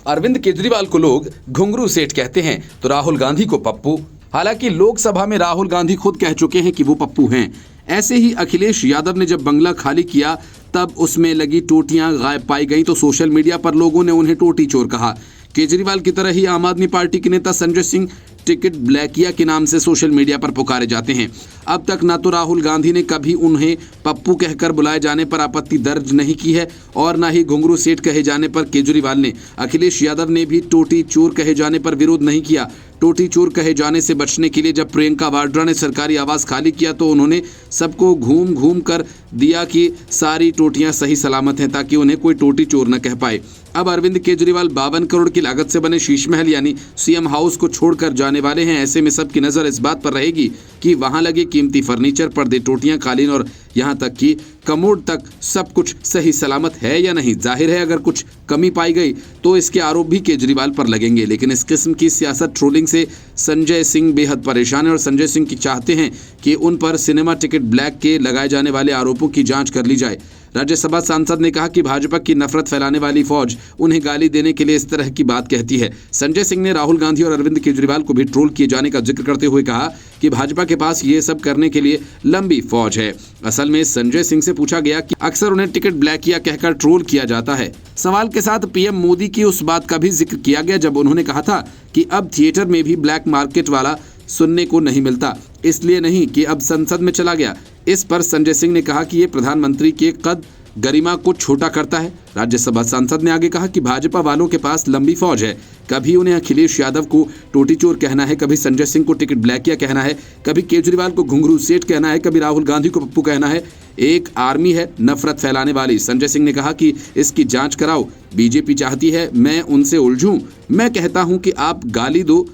अरविंद केजरीवाल को लोग घुंघरू सेठ कहते हैं तो राहुल गांधी को पप्पू। हालांकि लोकसभा में राहुल गांधी खुद कह चुके हैं कि वो पप्पू हैं। ऐसे ही अखिलेश यादव ने जब बंगला खाली किया तब उसमें लगी टोटियां गायब पाई गई तो सोशल मीडिया पर लोगों ने उन्हें टोटी चोर कहा। केजरीवाल की तरह ही आम आदमी पार्टी के नेता संजय सिंह टिकट ब्लैकिया के नाम से सोशल मीडिया पर पुकारे जाते हैं। अब तक न तो राहुल गांधी ने कभी उन्हें पप्पू कहकर बुलाए जाने पर आपत्ति दर्ज नहीं की है और न ही घुंघरू सेठ कहे जाने पर केजरीवाल ने। अखिलेश यादव ने भी टोटी चोर कहे जाने पर विरोध नहीं किया। टोटी चोर कहे जाने से बचने के लिए जब प्रियंका वाड्रा ने सरकारी आवास खाली किया तो उन्होंने सबको घूम घूम कर दिया कि सारी टोटियां सही सलामत हैं ताकि उन्हें कोई टोटी चोर न कह पाए। अब अरविंद केजरीवाल 52 करोड़ की लागत से बने शीश महल यानी सीएम हाउस को छोड़कर जाने वाले हैं। ऐसे में सबकी नजर इस बात पर रहेगी कि वहां लगे कीमती फर्नीचर, पर्दे, टोटियां, कालीन और यहां तक कि कमोड तक सब कुछ सही सलामत है या नहीं। जाहिर है अगर कुछ कमी पाई गई तो इसके आरोप भी केजरीवाल पर लगेंगे। लेकिन इस किस्म की सियासत ट्रोलिंग से संजय सिंह बेहद परेशान है और संजय सिंह की चाहते हैं कि उन पर सिनेमा टिकट ब्लैक के लगाए जाने वाले आरोपों की जांच कर ली जाए। राज्यसभा सांसद ने कहा कि भाजपा की नफरत फैलाने वाली फौज उन्हें गाली देने के लिए इस तरह की बात कहती है। संजय सिंह ने राहुल गांधी और अरविंद केजरीवाल को भी ट्रोल किए जाने का जिक्र करते हुए कहा कि भाजपा के पास ये सब करने के लिए लंबी फौज है। असल में संजय सिंह से पूछा गया कि अक्सर उन्हें टिकट ब्लैकिया कहकर ट्रोल किया जाता है। सवाल के साथ पीएम मोदी की उस बात का भी जिक्र किया गया जब उन्होंने कहा था कि अब थिएटर में भी ब्लैक मार्केट वाला सुनने को नहीं मिलता, इसलिए नहीं कि अब संसद में चला गया। इस पर संजय सिंह ने कहा कि ये प्रधानमंत्री के कद गरिमा को छोटा करता है। राज्यसभा सांसद ने आगे कहा कि भाजपा वालों के पास लंबी फौज है। कभी उन्हें अखिलेश यादव को टोटी चोर कहना है, कभी संजय सिंह को टिकट ब्लैकिया कहना है, कभी केजरीवाल को घुंघरू सेठ कहना है, कभी राहुल गांधी को पप्पू कहना है। एक आर्मी है नफरत फैलाने वाली। संजय सिंह ने कहा कि इसकी जांच कराओ। बीजेपी चाहती है मैं उनसे उलझूं। मैं कहता हूं कि आप गाली दो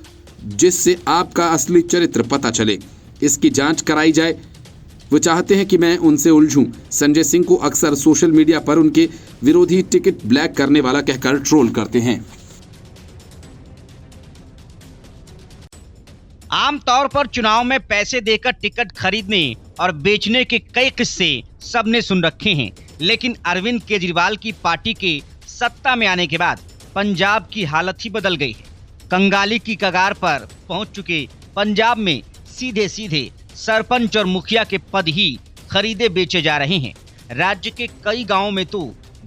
जिससे आपका असली चरित्र पता चले। इसकी जांच कराई जाए। वो चाहते हैं कि मैं उनसे उलझूं। संजय सिंह को अक्सर सोशल मीडिया पर उनके विरोधी टिकट ब्लैक करने वाला कहकर ट्रोल करते हैं। आमतौर पर चुनाव में पैसे देकर टिकट खरीदने और बेचने के कई किस्से सबने सुन रखे हैं, लेकिन अरविंद केजरीवाल की पार्टी के सत्ता में आने के बाद पंजाब की हालत ही बदल गई है। कंगाली की कगार पर पहुंच चुके पंजाब में सीधे सीधे सरपंच और मुखिया के पद ही खरीदे बेचे जा रहे हैं। राज्य के कई गांवों में तो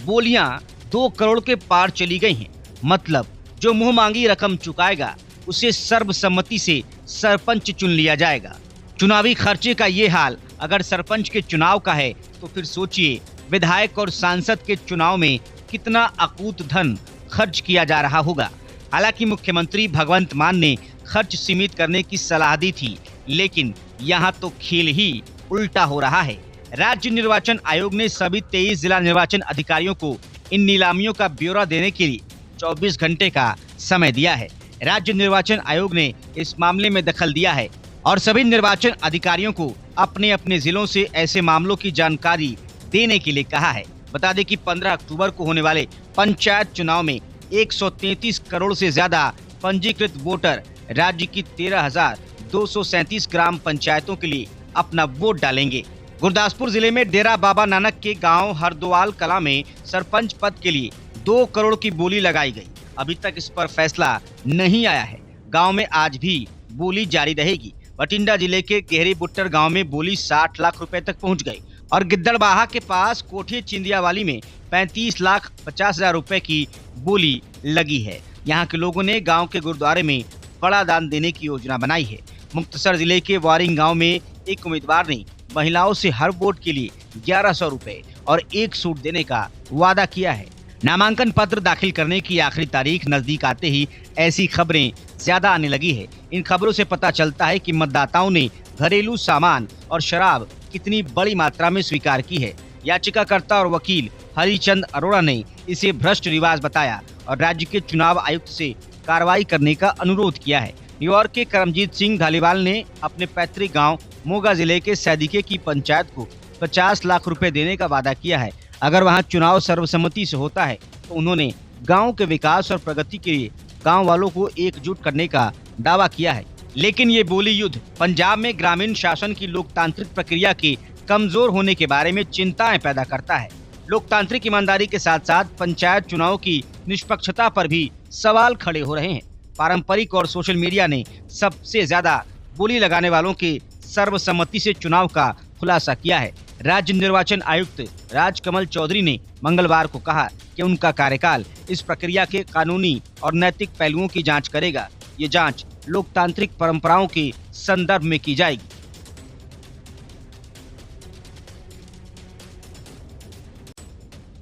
बोलियां 2 करोड़ के पार चली गई हैं। मतलब जो मुंह मांगी रकम चुकाएगा उसे सर्वसम्मति से सरपंच चुन लिया जाएगा। चुनावी खर्चे का ये हाल अगर सरपंच के चुनाव का है तो फिर सोचिए विधायक और सांसद के चुनाव में कितना अकूत धन खर्च किया जा रहा होगा। हालांकि मुख्यमंत्री भगवंत मान ने खर्च सीमित करने की सलाह दी थी, लेकिन यहाँ तो खेल ही उल्टा हो रहा है। राज्य निर्वाचन आयोग ने सभी 23 जिला निर्वाचन अधिकारियों को इन नीलामियों का ब्यौरा देने के लिए 24 घंटे का समय दिया है। राज्य निर्वाचन आयोग ने इस मामले में दखल दिया है और सभी निर्वाचन अधिकारियों को अपने अपने जिलों से ऐसे मामलों की जानकारी देने के लिए कहा है। बता दें कि 15 अक्टूबर को होने वाले पंचायत चुनाव में 133 करोड़ से ज्यादा पंजीकृत वोटर राज्य की 13,237 ग्राम पंचायतों के लिए अपना वोट डालेंगे। गुरदासपुर जिले में डेरा बाबा नानक के गांव हरदोवाल कला में सरपंच पद के लिए 2 करोड़ की बोली लगाई गई। अभी तक इस पर फैसला नहीं आया है। गांव में आज भी बोली जारी रहेगी। बठिंडा जिले के गहरी बुट्टर गांव में बोली 60 लाख रुपए तक पहुंच गई और गिद्दड़बाहा के पास कोठी चिंदियावाली में 35,50,000 रुपए की बोली लगी है। यहाँ के लोगों ने गांव के गुरुद्वारे में बड़ा दान देने की योजना बनाई है। मुक्तसर जिले के वारिंग गांव में एक उम्मीदवार ने महिलाओं से हर वोट के लिए 1100 रुपए और 1 सूट देने का वादा किया है। नामांकन पत्र दाखिल करने की आखिरी तारीख नजदीक आते ही ऐसी खबरें ज्यादा आने लगी है। इन खबरों से पता चलता है कि मतदाताओं ने घरेलू सामान और शराब कितनी बड़ी मात्रा में स्वीकार की है। याचिकाकर्ता और वकील हरिचंद अरोड़ा ने इसे भ्रष्ट रिवाज बताया और राज्य के चुनाव आयुक्त से कार्रवाई करने का अनुरोध किया है। न्यूयॉर्क के करमजीत सिंह धालीवाल ने अपने पैतृक गांव मोगा जिले के सैदिके की पंचायत को 50 लाख रुपए देने का वादा किया है। अगर वहां चुनाव सर्वसम्मति से होता है तो उन्होंने गांव के विकास और प्रगति के लिए गांव वालों को एकजुट करने का दावा किया है। लेकिन ये बोली युद्ध पंजाब में ग्रामीण शासन की लोकतांत्रिक प्रक्रिया के कमजोर होने के बारे में चिंताएं पैदा करता है। लोकतांत्रिक ईमानदारी के साथ साथ पंचायत चुनाव की निष्पक्षता पर भी सवाल खड़े हो रहे हैं। पारंपरिक और सोशल मीडिया ने सबसे ज्यादा बोली लगाने वालों के सर्वसम्मति से चुनाव का खुलासा किया है। राज्य निर्वाचन आयुक्त राजकमल चौधरी ने मंगलवार को कहा कि उनका कार्यकाल इस प्रक्रिया के कानूनी और नैतिक पहलुओं की जांच करेगा। ये जांच लोकतांत्रिक परंपराओं के संदर्भ में की जाएगी।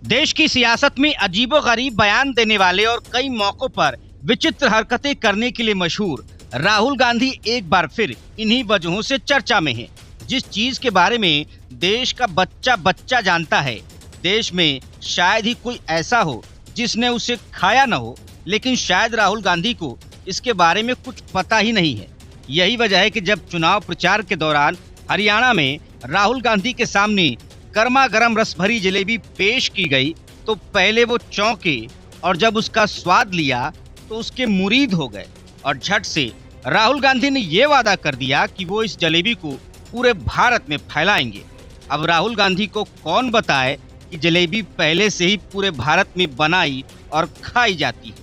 देश की सियासत में अजीबोगरीब बयान देने वाले और कई मौकों पर विचित्र हरकतें करने के लिए मशहूर राहुल गांधी एक बार फिर इन्हीं वजहों से चर्चा में हैं। जिस चीज के बारे में देश का बच्चा बच्चा जानता है, देश में शायद ही कोई ऐसा हो जिसने उसे खाया न हो, लेकिन शायद राहुल गांधी को इसके बारे में कुछ पता ही नहीं है। यही वजह है कि जब चुनाव प्रचार के दौरान हरियाणा में राहुल गांधी के सामने गर्मा गर्म रस भरी जलेबी पेश की गई तो पहले वो चौंके और जब उसका स्वाद लिया तो उसके मुरीद हो गए और झट से राहुल गांधी ने ये वादा कर दिया कि वो इस जलेबी को पूरे भारत में फैलाएंगे। अब राहुल गांधी को कौन बताए कि जलेबी पहले से ही पूरे भारत में बनाई और खाई जाती है।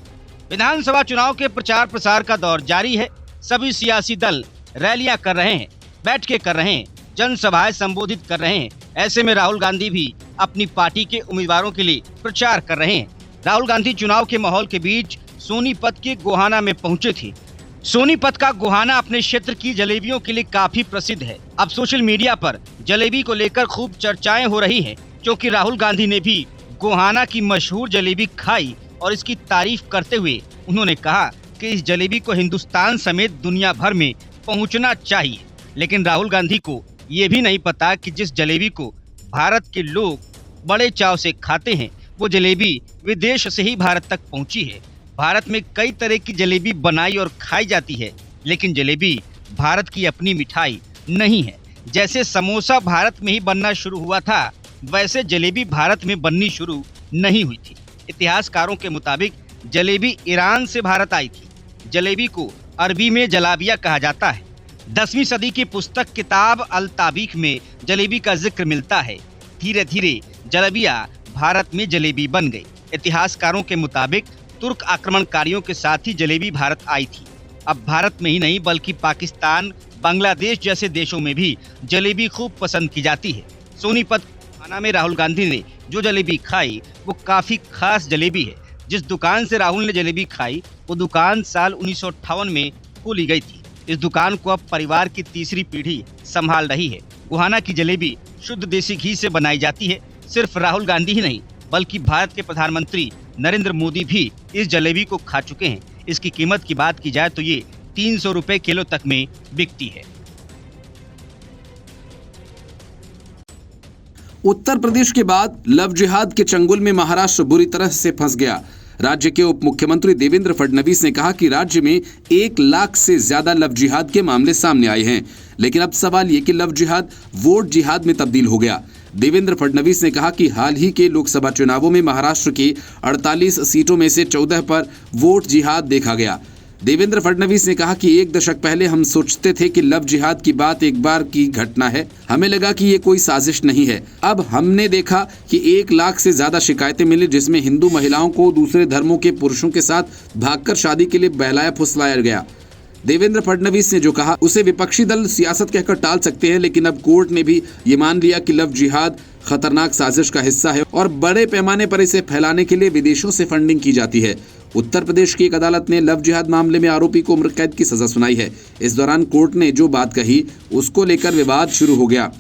विधानसभा चुनाव के प्रचार प्रसार का दौर जारी है। सभी सियासी दल रैलियां कर रहे हैं, बैठकें कर रहे हैं, जनसभाएं संबोधित कर रहे हैं। ऐसे में राहुल गांधी भी अपनी पार्टी के उम्मीदवारों के लिए प्रचार कर रहे हैं। राहुल गांधी चुनाव के माहौल के बीच सोनीपत के गोहाना में पहुंचे थे। सोनीपत का गोहाना अपने क्षेत्र की जलेबियों के लिए काफी प्रसिद्ध है। अब सोशल मीडिया पर जलेबी को लेकर खूब चर्चाएं हो रही हैं, क्योंकि राहुल गांधी ने भी गोहाना की मशहूर जलेबी खाई और इसकी तारीफ करते हुए उन्होंने कहा कि इस जलेबी को हिंदुस्तान समेत दुनिया भर में पहुंचना चाहिए। लेकिन राहुल गांधी को ये भी नहीं पता कि जिस जलेबी को भारत के लोग बड़े चाव से खाते हैं, वो जलेबी विदेश से ही भारत तक पहुंची है। भारत में कई तरह की जलेबी बनाई और खाई जाती है, लेकिन जलेबी भारत की अपनी मिठाई नहीं है। जैसे समोसा भारत में ही बनना शुरू हुआ था, वैसे जलेबी भारत में बननी शुरू नहीं हुई थी। इतिहासकारों के मुताबिक जलेबी ईरान से भारत आई थी। जलेबी को अरबी में जलाबिया कहा जाता है। 10वीं सदी की पुस्तक किताब अल ताबीख में जलेबी का जिक्र मिलता है। धीरे धीरे जलेबिया भारत में जलेबी बन गई। इतिहासकारों के मुताबिक तुर्क आक्रमणकारियों के साथ ही जलेबी भारत आई थी। अब भारत में ही नहीं बल्कि पाकिस्तान, बांग्लादेश जैसे देशों में भी जलेबी खूब पसंद की जाती है। सोनीपत खाना में राहुल गांधी ने जो जलेबी खाई वो काफी खास जलेबी है। जिस दुकान से राहुल ने जलेबी खाई वो दुकान साल 1958 में खोली गई थी। इस दुकान को अब परिवार की तीसरी पीढ़ी संभाल रही है। गोहाना की जलेबी शुद्ध देसी घी से बनाई जाती है। सिर्फ राहुल गांधी ही नहीं बल्कि भारत के प्रधानमंत्री नरेंद्र मोदी भी इस जलेबी को खा चुके हैं। इसकी कीमत की बात की जाए तो ये 300 रुपए किलो तक में बिकती है। उत्तर प्रदेश के बाद लव जिहाद के चंगुल में महाराष्ट्र बुरी तरह से फंस गया। राज्य के उप मुख्यमंत्री देवेंद्र फडणवीस ने कहा कि राज्य में 1 लाख से ज्यादा लव जिहाद के मामले सामने आए हैं, लेकिन अब सवाल ये कि लव जिहाद वोट जिहाद में तब्दील हो गया। देवेंद्र फडणवीस ने कहा कि हाल ही के लोकसभा चुनावों में महाराष्ट्र की 48 सीटों में से 14 पर वोट जिहाद देखा गया। देवेंद्र फडणवीस ने कहा कि 1 दशक पहले हम सोचते थे कि लव जिहाद की बात एक बार की घटना है, हमें लगा कि ये कोई साजिश नहीं है। अब हमने देखा कि 1 लाख से ज्यादा शिकायतें मिली, जिसमें हिंदू महिलाओं को दूसरे धर्मों के पुरुषों के साथ भागकर शादी के लिए बहलाया फुसलाया गया। देवेंद्र फडणवीस ने जो कहा उसे विपक्षी दल सियासत कहकर टाल सकते हैं, लेकिन अब कोर्ट ने भी ये मान लिया कि लव जिहाद खतरनाक साजिश का हिस्सा है और बड़े पैमाने पर इसे फैलाने के लिए विदेशों से फंडिंग की जाती है। उत्तर प्रदेश की एक अदालत ने लव जिहाद मामले में आरोपी को उम्र कैद की सजा सुनाई है। इस दौरान कोर्ट ने जो बात कही उसको लेकर विवाद शुरू हो गया।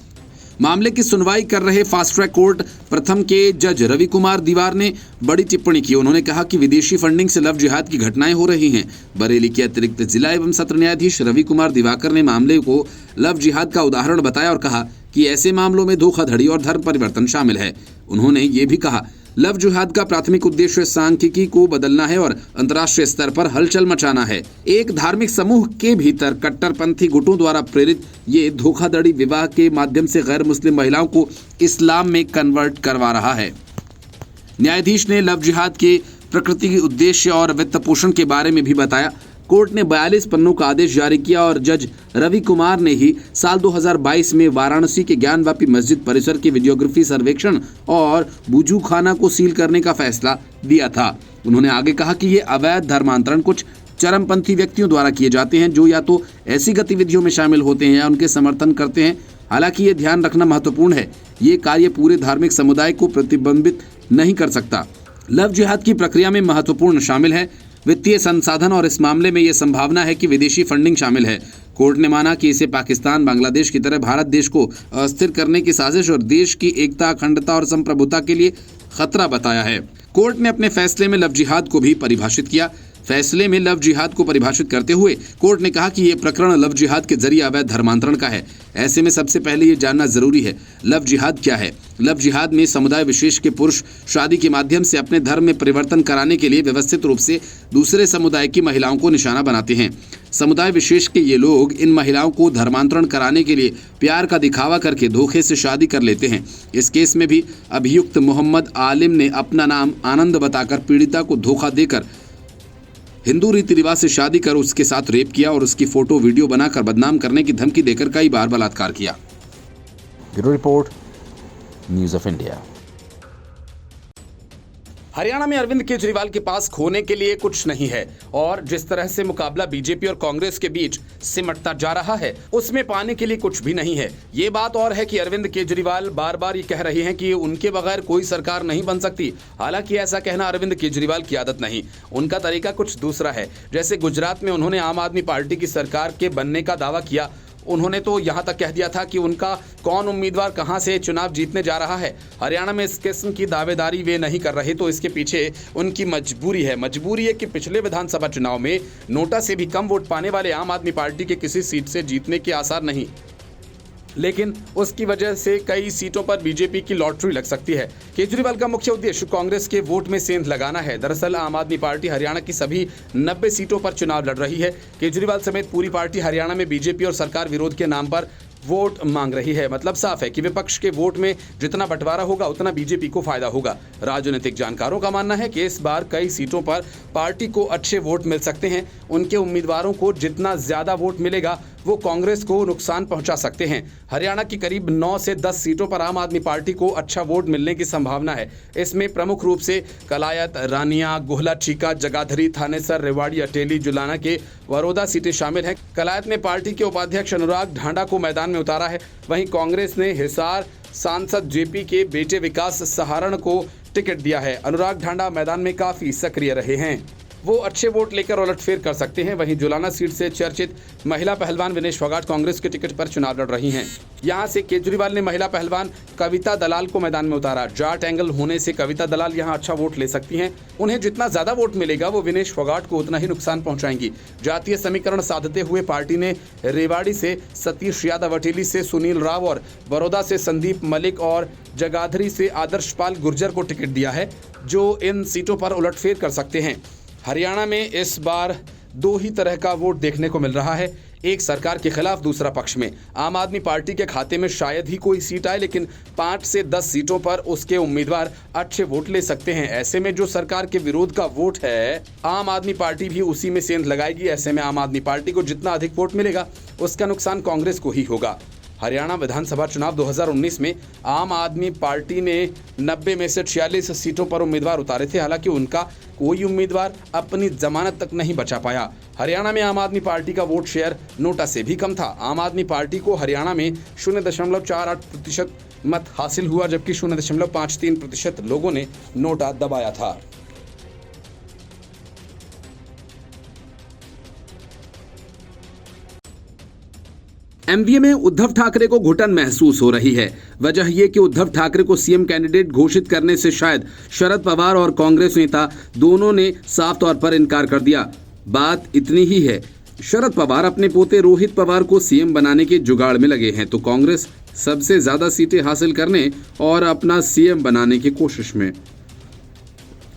मामले की सुनवाई कर रहे फास्ट ट्रैक कोर्ट प्रथम के जज रवि कुमार दीवार ने बड़ी टिप्पणी की। उन्होंने कहा कि विदेशी फंडिंग से लव जिहाद की घटनाएं हो रही हैं। बरेली के अतिरिक्त जिला एवं सत्र न्यायाधीश रवि कुमार दिवाकर ने मामले को लव जिहाद का उदाहरण बताया और कहा कि ऐसे मामलों में धोखाधड़ी और धर्म परिवर्तन शामिल है। उन्होंने ये भी कहा लव जिहाद का प्राथमिक उद्देश्य सांख्यिकी को बदलना है और अंतर्राष्ट्रीय स्तर पर हलचल मचाना है। एक धार्मिक समूह के भीतर कट्टरपंथी गुटों द्वारा प्रेरित ये धोखाधड़ी विवाह के माध्यम से गैर मुस्लिम महिलाओं को इस्लाम में कन्वर्ट करवा रहा है। न्यायाधीश ने लव जिहाद के प्रकृति, उद्देश्य और वित्त पोषण के बारे में भी बताया। कोर्ट ने 42 पन्नों का आदेश जारी किया और जज रवि कुमार ने ही साल 2022 में वाराणसी के ज्ञानवापी मस्जिद परिसर के वीडियोग्राफी सर्वेक्षण और बुजू खाना को सील करने का फैसला दिया था। उन्होंने आगे कहा कि ये अवैध धर्मांतरण कुछ चरमपंथी व्यक्तियों द्वारा किए जाते हैं जो या तो ऐसी गतिविधियों में शामिल होते हैं या उनके समर्थन करते हैं। हालांकि ये ध्यान रखना महत्वपूर्ण है, ये कार्य पूरे धार्मिक समुदाय को प्रतिबंधित नहीं कर सकता। लव जिहाद की प्रक्रिया में महत्वपूर्ण शामिल है वित्तीय संसाधन और इस मामले में यह संभावना है कि विदेशी फंडिंग शामिल है। कोर्ट ने माना कि इसे पाकिस्तान, बांग्लादेश की तरह भारत देश को अस्थिर करने की साजिश और देश की एकता, अखंडता और संप्रभुता के लिए खतरा बताया है। कोर्ट ने अपने फैसले में लव जिहाद को भी परिभाषित किया। फैसले में लव जिहाद को परिभाषित करते हुए कोर्ट ने कहा कि यह प्रकरण लव जिहाद के जरिए अवैध धर्मांतरण का है। ऐसे में सबसे पहले ये जानना जरूरी है, लव जिहाद क्या है। लव जिहाद में समुदाय विशेष के पुरुष शादी के माध्यम से अपने धर्म में परिवर्तन कराने के लिए व्यवस्थित रूप से दूसरे समुदाय की महिलाओं को निशाना बनाते हैं। समुदाय विशेष के ये लोग इन महिलाओं को धर्मांतरण कराने के लिए प्यार का दिखावा करके धोखे से शादी कर लेते हैं। इस केस में भी अभियुक्त मोहम्मद आलिम ने अपना नाम आनंद बताकर पीड़िता को धोखा देकर हिंदू रीति रिवाज से शादी कर उसके साथ रेप किया और उसकी फोटो वीडियो बनाकर बदनाम करने की धमकी देकर कई बार बलात्कार किया। Bureau report, news of India. Haryana में अरविंद केजरीवाल के पास खोने के लिए कुछ नहीं है और जिस तरह से मुकाबला बीजेपी और कांग्रेस के बीच सिमटता जा रहा है उसमें पाने के लिए कुछ भी नहीं है। ये बात और है कि अरविंद केजरीवाल बार बार ये कह रहे हैं कि उनके बगैर कोई सरकार नहीं बन सकती। हालांकि ऐसा कहना अरविंद केजरीवाल की आदत नहीं, उनका तरीका कुछ दूसरा है। जैसे गुजरात में उन्होंने आम आदमी पार्टी की सरकार के बनने का दावा किया, उन्होंने तो यहां तक कह दिया था कि उनका कौन उम्मीदवार कहां से चुनाव जीतने जा रहा है। हरियाणा में इस किस्म की दावेदारी वे नहीं कर रहे, तो इसके पीछे उनकी मजबूरी है कि पिछले विधानसभा चुनाव में नोटा से भी कम वोट पाने वाले आम आदमी पार्टी के किसी सीट से जीतने के आसार नहीं, लेकिन उसकी वजह से कई सीटों पर बीजेपी की लॉटरी लग सकती है। केजरीवाल का मुख्य उद्देश्य कांग्रेस के वोट में सेंध लगाना है। दरअसल आम आदमी पार्टी हरियाणा की सभी 90 सीटों पर चुनाव लड़ रही है। केजरीवाल समेत पूरी पार्टी हरियाणा में बीजेपी और सरकार विरोध के नाम पर वोट मांग रही है। मतलब साफ है कि विपक्ष के वोट में जितना बंटवारा होगा उतना बीजेपी को फायदा होगा। राजनीतिक जानकारों का मानना है कि इस बार कई सीटों पर पार्टी को अच्छे वोट मिल सकते हैं। उनके उम्मीदवारों को जितना ज्यादा वोट मिलेगा वो कांग्रेस को नुकसान पहुंचा सकते हैं। हरियाणा की करीब 9 से 10 सीटों पर आम आदमी पार्टी को अच्छा वोट मिलने की संभावना है। इसमें प्रमुख रूप से कलायत, रानिया, गोहला, चीका, जगाधरी, थानेसर, रेवाड़ी, अटेली, जुलाना के वरोदा सीटें शामिल हैं। कलायत में पार्टी के उपाध्यक्ष अनुराग ढांडा को मैदान में उतारा है। वहीं कांग्रेस ने हिसार सांसद जेपी के बेटे विकास सहारण को टिकट दिया है। अनुराग ढांडा मैदान में काफी सक्रिय रहे हैं, वो अच्छे वोट लेकर उलटफेर कर सकते हैं। वहीं जुलाना सीट से चर्चित महिला पहलवान विनेश फोगाट कांग्रेस के टिकट पर चुनाव लड़ रही हैं। यहां से केजरीवाल ने महिला पहलवान कविता दलाल को मैदान में उतारा। जाट एंगल होने से कविता दलाल यहां अच्छा वोट ले सकती हैं। उन्हें जितना ज्यादा वोट मिलेगा वो विनेश फोगाट को उतना ही नुकसान पहुंचाएंगी। जातीय समीकरण साधते हुए पार्टी ने रेवाड़ी से सतीश यादव, अटेली से सुनील राव और बड़ौदा से संदीप मलिक और जगाधरी से आदर्श पाल गुर्जर को टिकट दिया है, जो इन सीटों पर उलटफेर कर सकते हैं। हरियाणा में इस बार 2 ही तरह का वोट देखने को मिल रहा है, एक सरकार के खिलाफ, दूसरा पक्ष में। आम आदमी पार्टी के खाते में शायद ही कोई सीट आए, लेकिन 5 से 10 सीटों पर उसके उम्मीदवार अच्छे वोट ले सकते हैं। ऐसे में जो सरकार के विरोध का वोट है, आम आदमी पार्टी भी उसी में सेंध लगाएगी। ऐसे में आम आदमी पार्टी को जितना अधिक वोट मिलेगा उसका नुकसान कांग्रेस को ही होगा। हरियाणा विधानसभा चुनाव 2019 में आम आदमी पार्टी ने 90 में से 46 सीटों पर उम्मीदवार उतारे थे। हालांकि उनका कोई उम्मीदवार अपनी जमानत तक नहीं बचा पाया। हरियाणा में आम आदमी पार्टी का वोट शेयर नोटा से भी कम था। आम आदमी पार्टी को हरियाणा में 0.48% मत हासिल हुआ, जबकि 0.53% लोगों ने नोटा दबाया था। एमवीए में उद्धव ठाकरे को घुटन महसूस हो रही है। वजह यह कि उद्धव ठाकरे को सीएम कैंडिडेट घोषित करने से शायद शरद पवार और कांग्रेस नेता दोनों ने साफ तौर पर इनकार कर दिया। बात इतनी ही है, शरद पवार अपने पोते रोहित पवार को सीएम बनाने के जुगाड़ में लगे हैं, तो कांग्रेस सबसे ज्यादा सीटें हासिल करने और अपना सीएम बनाने की कोशिश में।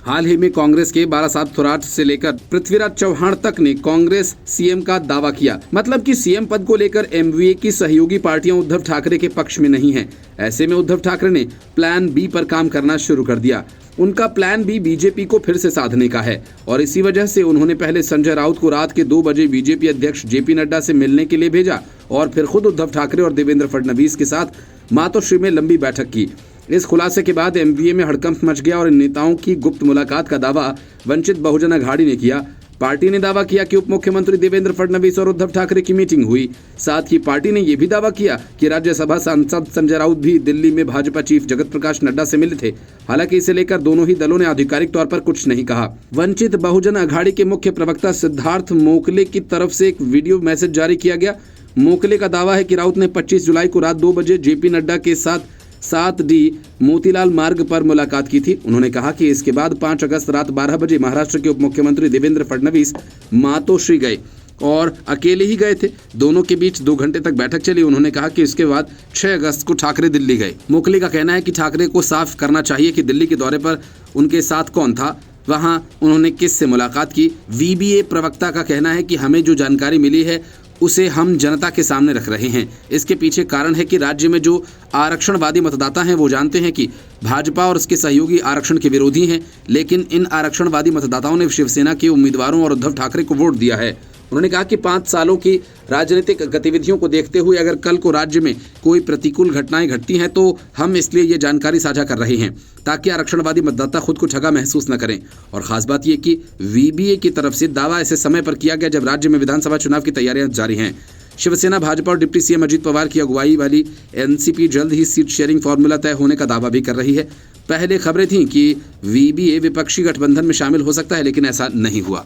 हाल ही में कांग्रेस के बालासाहब थोराट से लेकर पृथ्वीराज चौहान तक ने कांग्रेस सीएम का दावा किया। मतलब कि सीएम पद को लेकर एमवीए की सहयोगी पार्टियां उद्धव ठाकरे के पक्ष में नहीं हैं। ऐसे में उद्धव ठाकरे ने प्लान बी पर काम करना शुरू कर दिया। उनका प्लान बी बीजेपी को फिर से साधने का है और इसी वजह से उन्होंने पहले संजय राउत को रात के 2 बजे बीजेपी अध्यक्ष जेपी नड्डा से मिलने के लिए भेजा और फिर खुद उद्धव ठाकरे और देवेंद्र फडणवीस के साथ मातोश्री में लंबी बैठक की। इस खुलासे के बाद एमवीए में हड़कंप मच गया और इन नेताओं की गुप्त मुलाकात का दावा वंचित बहुजन अघाड़ी ने किया। पार्टी ने दावा किया कि उप मुख्यमंत्री देवेंद्र फडणवीस और उद्धव ठाकरे की मीटिंग हुई। साथ ही पार्टी ने यह भी दावा किया कि राज्यसभा सांसद संजय राउत भी दिल्ली में भाजपा चीफ जगत प्रकाश नड्डा से मिले थे। हालांकि इसे लेकर दोनों ही दलों ने आधिकारिक तौर पर कुछ नहीं कहा। वंचित बहुजन अघाड़ी के मुख्य प्रवक्ता सिद्धार्थ मोकले की तरफ से एक वीडियो मैसेज जारी किया गया। मोकले का दावा है कि राउत ने 25 जुलाई को रात 2 बजे जेपी नड्डा के साथ 7D मोतीलाल मार्ग पर मुलाकात की थी। उन्होंने कहा कि इसके बाद 5 अगस्त रात 12 बजे महाराष्ट्र के उप मुख्यमंत्री देवेंद्र फडणवीस मातोश्री गए और अकेले ही गए थे। दोनों के बीच 2 घंटे तक बैठक चली। उन्होंने कहा कि इसके बाद 6 अगस्त को ठाकरे दिल्ली गए। मोकले का कहना है कि ठाकरे को साफ करना चाहिए कि दिल्ली के दौरे पर उनके साथ कौन था, वहां उन्होंने किससे मुलाकात की। वीबीए प्रवक्ता का कहना है कि हमें जो जानकारी मिली है उसे हम जनता के सामने रख रहे हैं। इसके पीछे कारण है कि राज्य में जो आरक्षणवादी मतदाता हैं वो जानते हैं कि भाजपा और उसके सहयोगी आरक्षण के विरोधी हैं, लेकिन इन आरक्षणवादी मतदाताओं ने शिवसेना के उम्मीदवारों और उद्धव ठाकरे को वोट दिया है। उन्होंने कहा कि 5 सालों की राजनीतिक गतिविधियों को देखते हुए अगर कल को राज्य में कोई प्रतिकूल घटनाएं घटती हैं तो हम इसलिए ये जानकारी साझा कर रहे हैं ताकि आरक्षणवादी मतदाता खुद को ठगा महसूस न करें। और खास बात यह कि वीबीए की तरफ से दावा ऐसे समय पर किया गया जब राज्य में विधानसभा चुनाव की तैयारियां जारी हैं। शिवसेना, भाजपा और डिप्टी सीएम अजित पवार की अगुवाई वाली एनसीपी जल्द ही सीट शेयरिंग फॉर्मूला तय होने का दावा भी कर रही है। पहले खबरें थीं कि वीबीए विपक्षी गठबंधन में शामिल हो सकता है, लेकिन ऐसा नहीं हुआ।